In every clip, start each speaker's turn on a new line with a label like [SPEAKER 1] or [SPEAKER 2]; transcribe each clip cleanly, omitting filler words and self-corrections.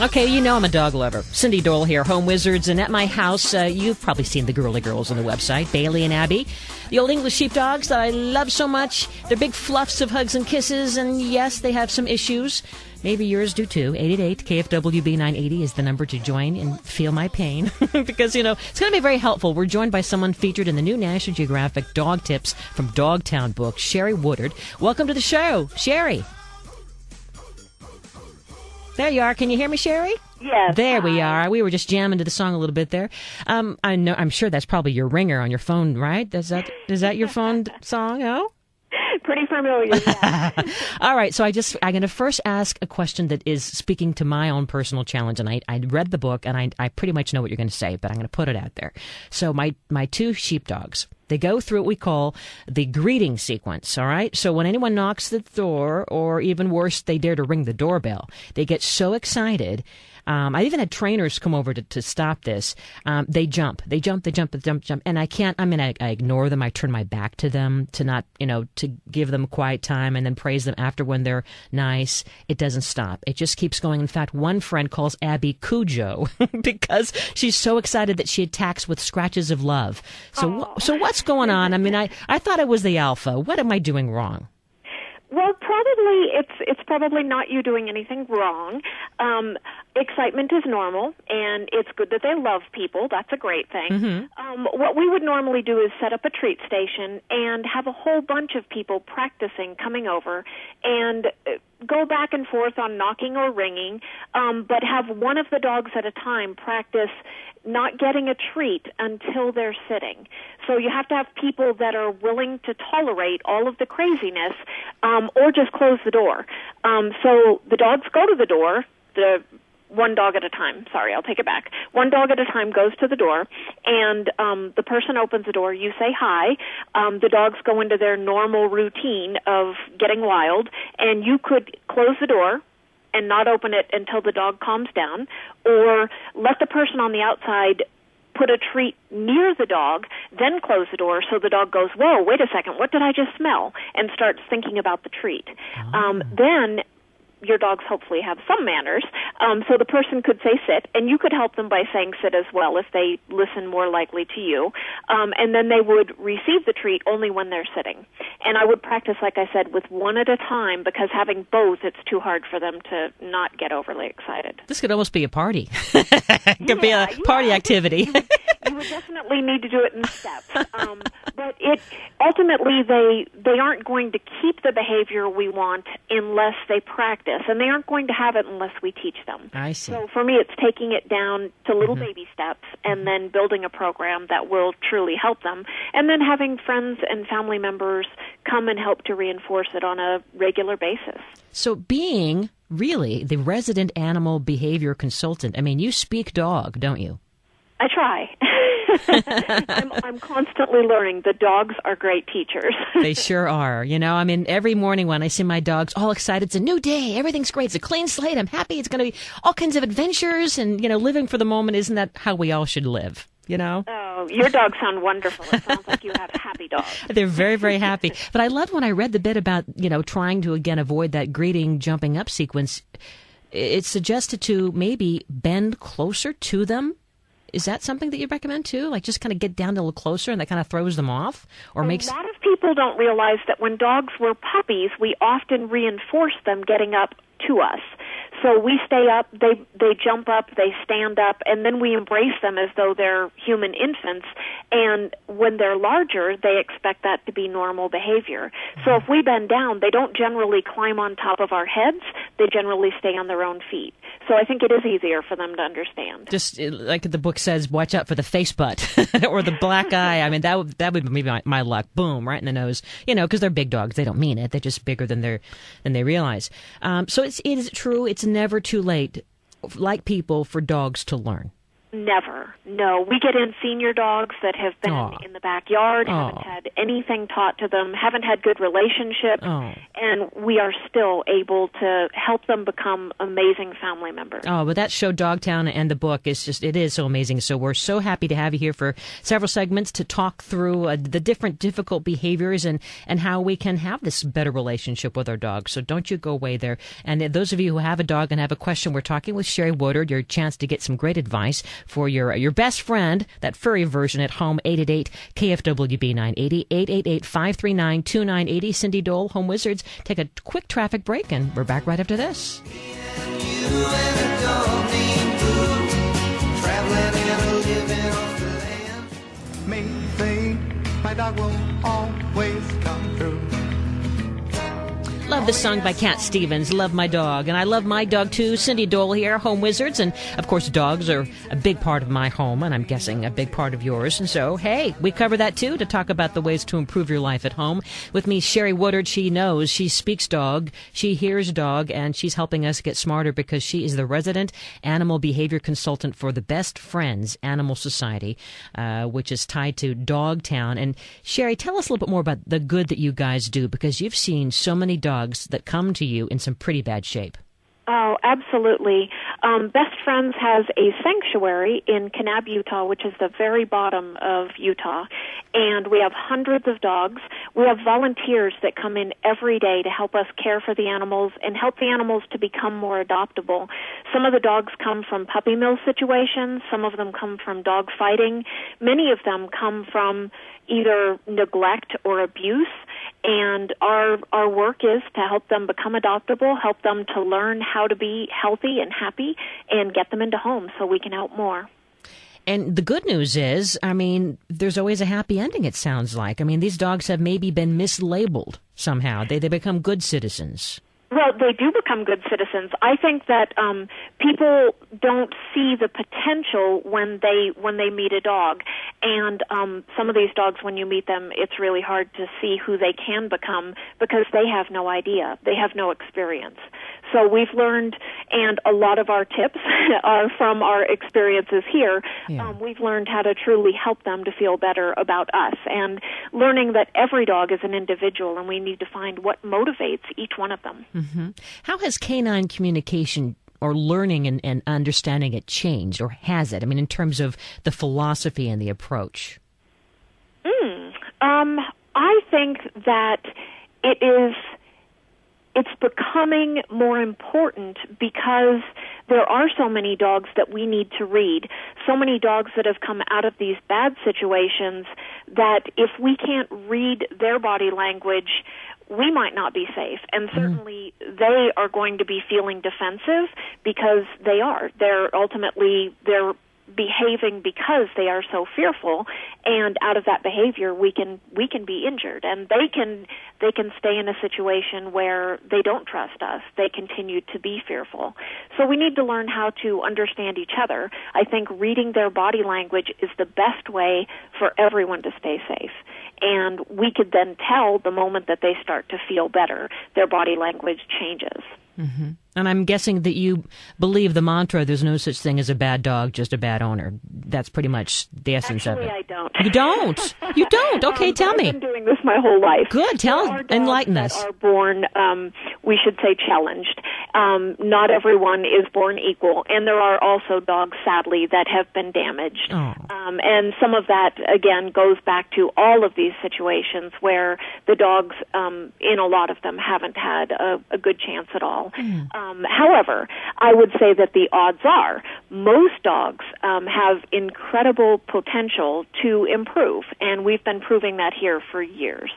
[SPEAKER 1] Okay, you know I'm a dog lover. Cindy Dole here, Home Wizards, and at my house, you've probably seen the girly girls on the website, Bailey and Abby, the old English sheepdogs that I love so much. They're big fluffs of hugs and kisses, and yes, they have some issues. Maybe yours do too. 888-KFWB-980 is the number to join and feel my pain. Because, you know, it's going to be very helpful. We're joined by someone featured in the new National Geographic Dog Tips from Dogtown book, Sherry Woodard. Welcome to the show, Sherry. There you are. Can you hear me, Sherry?
[SPEAKER 2] Yes.
[SPEAKER 1] There we are. We were just jamming to the song a little bit there. I'm sure that's probably your ringer on your phone, right? Is that your phone song? Oh?
[SPEAKER 2] Pretty familiar, yeah.
[SPEAKER 1] All right, so I'm going to first ask a question that is speaking to my own personal challenge, and I read the book, and I pretty much know what you're going to say, but I'm going to put it out there. So my two sheepdogs, they go through what we call the greeting sequence, all right? So when anyone knocks the door, or even worse, they dare to ring the doorbell, they get so excited. I even had trainers come over to stop this. They jump, and I can't. I mean, I ignore them. I turn my back to them to not, to give them quiet time and then praise them after when they're nice. It doesn't stop. It just keeps going. In fact, one friend calls Abby Cujo because she's so excited that she attacks with scratches of love. So what's going on? I mean, I thought it was the alpha. What am I doing wrong?
[SPEAKER 2] Well, probably it's probably not you doing anything wrong. Excitement is normal, and it's good that they love people. That's a great thing. Mm-hmm. What we would normally do is set up a treat station and have a whole bunch of people practicing coming over and go back and forth on knocking or ringing, but have one of the dogs at a time practice not getting a treat until they're sitting. So you have to have people that are willing to tolerate all of the craziness, or just close the door. So the dogs go to the door, one dog at a time. Sorry, I'll take it back. One dog at a time goes to the door, and the person opens the door. You say hi. The dogs go into their normal routine of getting wild, and you could close the door and not open it until the dog calms down, or let the person on the outside put a treat near the dog, then close the door so the dog goes, whoa, wait a second, what did I just smell? And starts thinking about the treat. Then your dogs hopefully have some manners, so the person could say sit, and you could help them by saying sit as well if they listen more likely to you, and then they would receive the treat only when they're sitting. And I would practice, like I said, with one at a time, because having both, it's too hard for them to not get overly excited.
[SPEAKER 1] This could almost be a party. It could be a party activity.
[SPEAKER 2] You would definitely need to do it in steps. But ultimately, they aren't going to keep the behavior we want unless they practice, and they aren't going to have it unless we teach them.
[SPEAKER 1] I see.
[SPEAKER 2] So for me, it's taking it down to little baby steps and then building a program that will truly help them, and then having friends and family members come and help to reinforce it on a regular basis.
[SPEAKER 1] So being really the resident animal behavior consultant, I mean, you speak dog, don't you?
[SPEAKER 2] I try. I'm constantly learning. The dogs are great teachers.
[SPEAKER 1] They sure are. I mean, every morning when I see my dogs all excited, it's a new day. Everything's great. It's a clean slate. I'm happy. It's going to be all kinds of adventures and, living for the moment. Isn't that how we all should live?
[SPEAKER 2] Oh, your dogs sound wonderful. It sounds like you have happy dogs.
[SPEAKER 1] They're very, very happy. But I loved when I read the bit about, trying to, again, avoid that greeting, jumping up sequence. It suggested to maybe bend closer to them. Is that something that you recommend, too? Like just kind of get down a little closer and that kind of throws them off? Or
[SPEAKER 2] A lot of people don't realize that when dogs were puppies, we often reinforce them getting up to us. So we stay up, they jump up, they stand up, and then we embrace them as though they're human infants. And when they're larger, they expect that to be normal behavior. So if we bend down, they don't generally climb on top of our heads. They generally stay on their own feet. So I think it is easier for them to understand.
[SPEAKER 1] Just like the book says, watch out for the face butt or the black eye. I mean, that would be my luck. Boom, right in the nose. Because they're big dogs. They don't mean it. They're just bigger than they realize. So it is true. It's never too late, like people, for dogs to learn.
[SPEAKER 2] Never. No. We get in senior dogs that have been in the backyard, haven't had anything taught to them, haven't had good relationships, and we are still able to help them become amazing family members.
[SPEAKER 1] Oh, but that show Dogtown and the book is it is so amazing. So we're so happy to have you here for several segments to talk through the different difficult behaviors and how we can have this better relationship with our dogs. So don't you go away there. And those of you who have a dog and have a question, we're talking with Sherry Woodard, your chance to get some great advice for your best friend, that furry version at home. 888-KFWB 980, 888-539-2980. Cindy Dole, Home Wizards. Take a quick traffic break, and we're back right after this.
[SPEAKER 3] My dog will always come through.
[SPEAKER 1] Love this song by Cat Stevens, Love My Dog. And I love my dog, too. Cindy Dole here, Home Wizards. And, of course, dogs are a big part of my home, and I'm guessing a big part of yours. And so, hey, we cover that, too, to talk about the ways to improve your life at home. With me, Sherry Woodard. She knows. She speaks dog. She hears dog. And she's helping us get smarter because she is the resident Animal Behaviour Consultant for the Best Frends Animal Society, which is tied to Dogtown. And, Sherry, tell us a little bit more about the good that you guys do, because you've seen so many dogs that come to you in some pretty bad shape.
[SPEAKER 2] Oh, absolutely. Best Frends has a sanctuary in Kanab, Utah, which is the very bottom of Utah, and we have hundreds of dogs. We have volunteers that come in every day to help us care for the animals and help the animals to become more adoptable. Some of the dogs come from puppy mill situations. Some of them come from dog fighting. Many of them come from either neglect or abuse. And our work is to help them become adoptable, help them to learn how to be healthy and happy, and get them into homes so we can help more.
[SPEAKER 1] And the good news is, I mean, there's always a happy ending, it sounds like. I mean, these dogs have maybe been mislabeled somehow. They become good citizens.
[SPEAKER 2] Well, they do become good citizens. I think that people don't see the potential when they meet a dog, and some of these dogs, when you meet them, it's really hard to see who they can become because they have no idea, they have no experience. So we've learned, and a lot of our tips are from our experiences here. Yeah. We've learned how to truly help them to feel better about us, and learning that every dog is an individual, and we need to find what motivates each one of them.
[SPEAKER 1] Mm-hmm. How has canine communication or learning and understanding it changed, or has it? I mean, in terms of the philosophy and the approach.
[SPEAKER 2] I think that it's becoming more important because there are so many dogs that we need to read, so many dogs that have come out of these bad situations that if we can't read their body language, we might not be safe. And certainly they are going to be feeling defensive because they're behaving because they are so fearful, and out of that behavior we can be injured, and they can stay in a situation where they don't trust us. They continue to be fearful. So we need to learn how to understand each other. I think reading their body language is the best way for everyone to stay safe. And we could then tell the moment that they start to feel better, their body language changes.
[SPEAKER 1] Mm-hmm. And I'm guessing that you believe the mantra, there's no such thing as a bad dog, just a bad owner. That's pretty much the essence of it.
[SPEAKER 2] Actually, I don't.
[SPEAKER 1] You don't? You don't? Okay, tell me.
[SPEAKER 2] I've been doing this my whole life.
[SPEAKER 1] Good. Enlighten us.
[SPEAKER 2] That are born, we should say, challenged. Not everyone is born equal, and there are also dogs, sadly, that have been damaged.
[SPEAKER 1] Oh.
[SPEAKER 2] And some of that, again, goes back to all of these situations where the dogs, in a lot of them, haven't had a good chance at all. However, I would say that the odds are most dogs have incredible potential to improve, and we've been proving that here for years.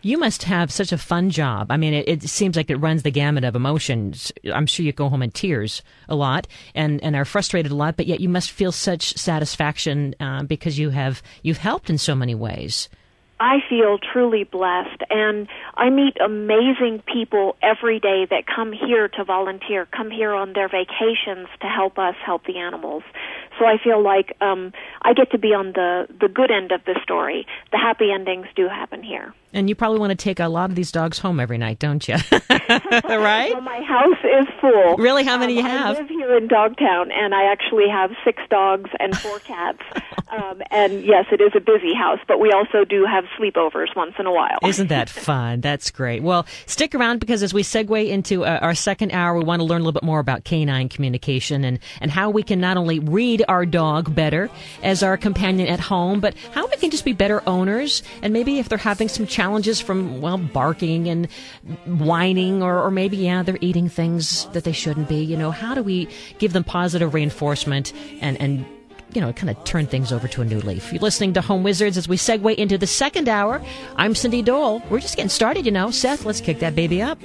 [SPEAKER 1] You must have such a fun job. I mean, it seems like it runs the gamut of emotions. I'm sure you go home in tears a lot and are frustrated a lot, but yet you must feel such satisfaction because you've helped in so many ways.
[SPEAKER 2] I feel truly blessed, and I meet amazing people every day that come here to volunteer, come here on their vacations to help us help the animals. So I feel like I get to be on the good end of the story. The happy endings do happen here.
[SPEAKER 1] And you probably want to take a lot of these dogs home every night, don't you? Right?
[SPEAKER 2] Well, my house is full.
[SPEAKER 1] Really? How many you have?
[SPEAKER 2] I live here in Dogtown, and I actually have 6 dogs and 4 cats. And yes, it is a busy house, but we also do have sleepovers once in a while.
[SPEAKER 1] Isn't that fun? That's great. Well, stick around, because as we segue into our second hour, we want to learn a little bit more about canine communication and how we can not only read our dog better as our companion at home, but how we can just be better owners. And maybe if they're having some challenges from, well, barking and whining, or maybe, they're eating things that they shouldn't be, how do we give them positive reinforcement and kind of turn things over to a new leaf? You're listening to Home Wizards as we segue into the second hour. I'm Cindy Dole. We're just getting started, Seth, let's kick that baby up.